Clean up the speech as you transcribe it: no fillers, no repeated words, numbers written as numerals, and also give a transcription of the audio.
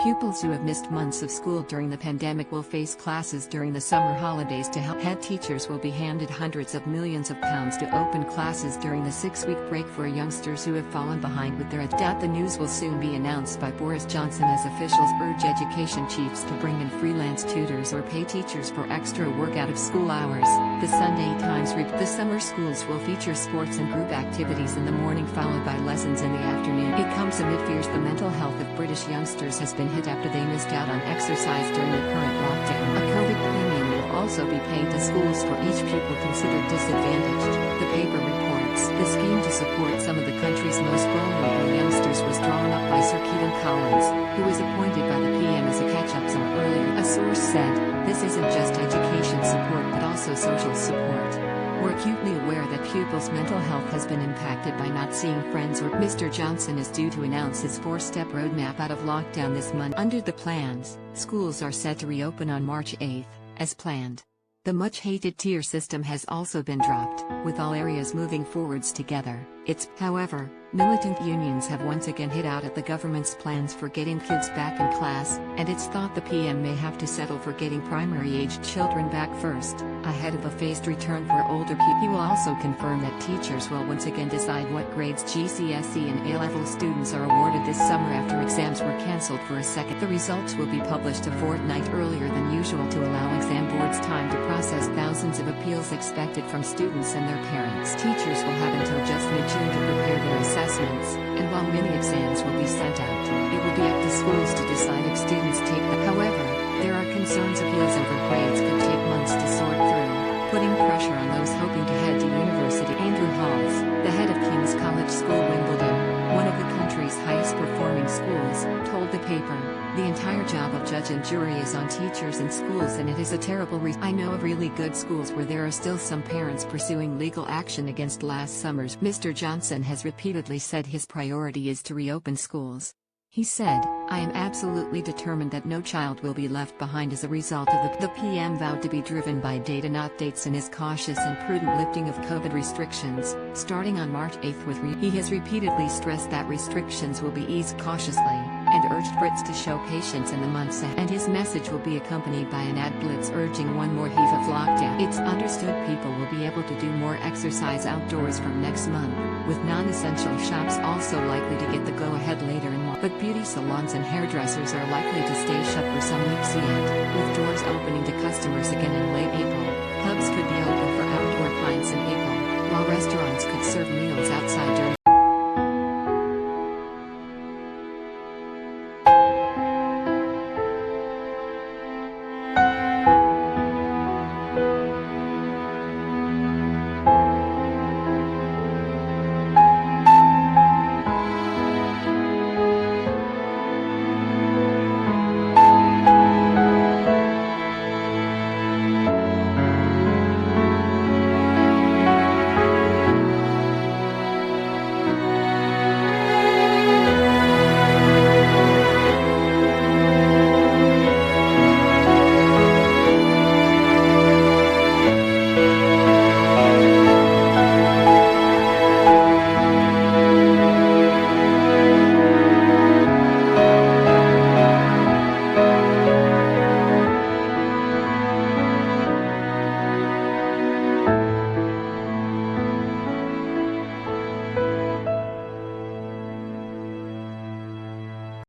Pupils who have missed months of school during the pandemic will face classes during the summer holidays to help. Head teachers will be handed hundreds of millions of pounds to open classes during the 6-week break for youngsters who have fallen behind with their The news will soon be announced by Boris Johnson as officials urge education chiefs to bring in freelance tutors or pay teachers for extra work out of school hours. The Sunday Times reports the summer schools will feature sports and group activities in the morning followed by lessons in the afternoon. It comes amid fears the mental health of British youngsters has been hit after they missed out on exercise during the current lockdown. A COVID premium will also be paid to schools for each pupil considered disadvantaged. The paper reports the scheme to support some of the country's most vulnerable youngsters was drawn up by Sir Kevan Collins, who was appointed by the PM as a catch-up sum earlier. A source said, "This isn't just education support but also social support. We're acutely aware that pupils' mental health has been impacted by not seeing friends." Or Mr. Johnson is due to announce his 4-step roadmap out of lockdown this month. Under the plans, schools are set to reopen on March 8, as planned. The much-hated tier system has also been dropped, with all areas moving forwards together. However, militant unions have once again hit out at the government's plans for getting kids back in class, and it's thought the PM may have to settle for getting primary-aged children back first, ahead of a phased return for older people. He will also confirm that teachers will once again decide what grades GCSE and A-level students are awarded this summer after exams were cancelled for a second. The results will be published a fortnight earlier than usual to allow exam boards time to process thousands of appeals expected from students and their parents. Teachers will have until just mid-June to prepare their assessments, and while many exams will be sent out, it will be up to schools to decide if students take them. However, there are concerns appeals over grades could take months to sort through, putting pressure on those hoping to head to university. Andrew Halls, the head of King's College School Wimbledon, one of the country's highest-performing schools, told the paper, "The entire job of judge and jury is on teachers and schools, and it is a terrible I know of really good schools where there are still some parents pursuing legal action against last summer's." Mr. Johnson has repeatedly said his priority is to reopen schools. He said, "I am absolutely determined that no child will be left behind as a result of the PM vowed to be driven by data not dates in his cautious and prudent lifting of COVID restrictions, starting on March 8 He has repeatedly stressed that restrictions will be eased cautiously, and urged Brits to show patience in the months ahead. And his message will be accompanied by an ad blitz urging one more heave of lockdown. It's understood people will be able to do more exercise outdoors from next month, with non-essential shops also likely to get the go-ahead later in March. But beauty salons and hairdressers are likely to stay shut for some weeks yet, with doors opening to customers again in late April. Pubs could be open for outdoor pints in April, while restaurants could serve meals outside during